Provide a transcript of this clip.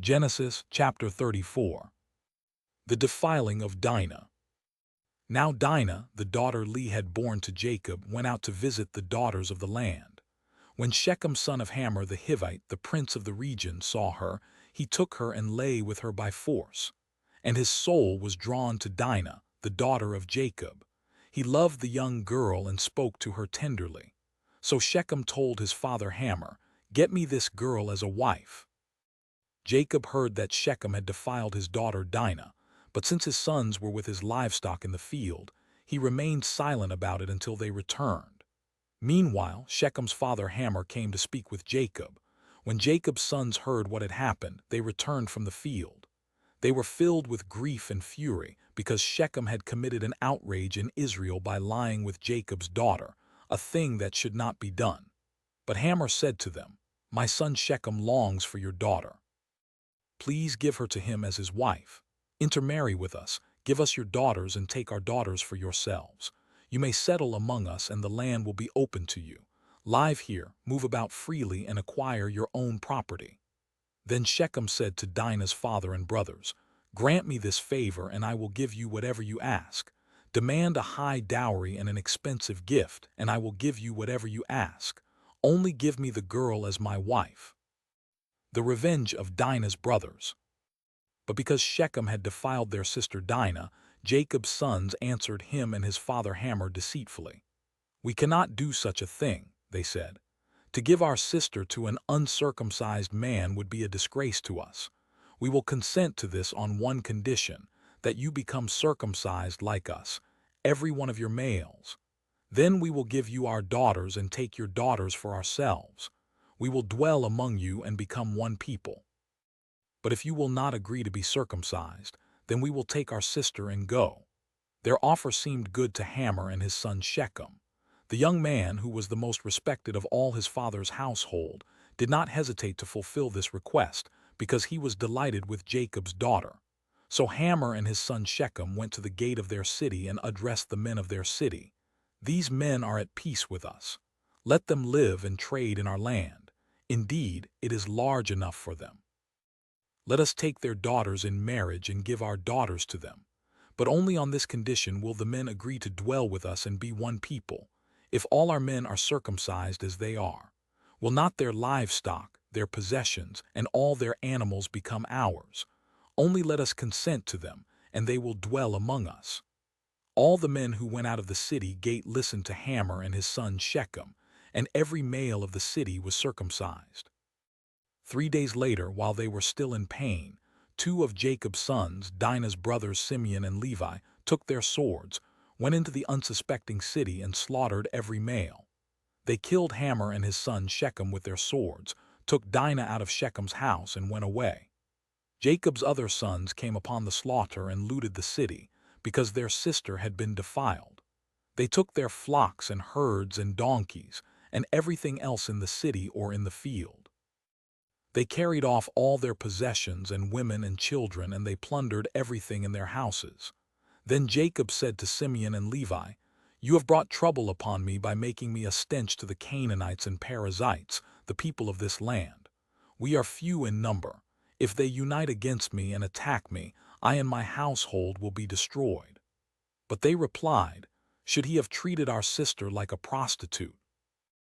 Genesis chapter 34. The defiling of Dinah. Now Dinah, the daughter Leah had borne to Jacob, went out to visit the daughters of the land. When Shechem son of Hamor the Hivite, the prince of the region, saw her, he took her and lay with her by force. And his soul was drawn to Dinah, the daughter of Jacob. He loved the young girl and spoke to her tenderly. So Shechem told his father Hamor, "Get me this girl as a wife." Jacob heard that Shechem had defiled his daughter Dinah, but since his sons were with his livestock in the field, he remained silent about it until they returned. Meanwhile, Shechem's father Hamor came to speak with Jacob. When Jacob's sons heard what had happened, they returned from the field. They were filled with grief and fury because Shechem had committed an outrage in Israel by lying with Jacob's daughter, a thing that should not be done. But Hamor said to them, "My son Shechem longs for your daughter. Please give her to him as his wife. Intermarry with us, give us your daughters and take our daughters for yourselves. You may settle among us and the land will be open to you. Live here, move about freely and acquire your own property." Then Shechem said to Dinah's father and brothers, "Grant me this favor and I will give you whatever you ask. Demand a high dowry and an expensive gift, and I will give you whatever you ask. Only give me the girl as my wife." The revenge of Dinah's brothers. But because Shechem had defiled their sister Dinah, Jacob's sons answered him and his father Hamor deceitfully. "We cannot do such a thing," they said. "To give our sister to an uncircumcised man would be a disgrace to us. We will consent to this on one condition, that you become circumcised like us, every one of your males. Then we will give you our daughters and take your daughters for ourselves. We will dwell among you and become one people. But if you will not agree to be circumcised, then we will take our sister and go." Their offer seemed good to Hamor and his son Shechem. The young man, who was the most respected of all his father's household, did not hesitate to fulfill this request because he was delighted with Jacob's daughter. So Hamor and his son Shechem went to the gate of their city and addressed the men of their city. "These men are at peace with us. Let them live and trade in our land. Indeed, it is large enough for them. Let us take their daughters in marriage and give our daughters to them. But only on this condition will the men agree to dwell with us and be one people. If all our men are circumcised as they are, will not their livestock, their possessions, and all their animals become ours? Only let us consent to them, and they will dwell among us." All the men who went out of the city gate listened to Hamor and his son Shechem, and every male of the city was circumcised. 3 days later, while they were still in pain, two of Jacob's sons, Dinah's brothers Simeon and Levi, took their swords, went into the unsuspecting city and slaughtered every male. They killed Hamor and his son Shechem with their swords, took Dinah out of Shechem's house and went away. Jacob's other sons came upon the slaughter and looted the city, because their sister had been defiled. They took their flocks and herds and donkeys, and everything else in the city or in the field. They carried off all their possessions and women and children, and they plundered everything in their houses. Then Jacob said to Simeon and Levi, "You have brought trouble upon me by making me a stench to the Canaanites and Perizzites, the people of this land. We are few in number. If they unite against me and attack me, I and my household will be destroyed." But they replied, "Should he have treated our sister like a prostitute?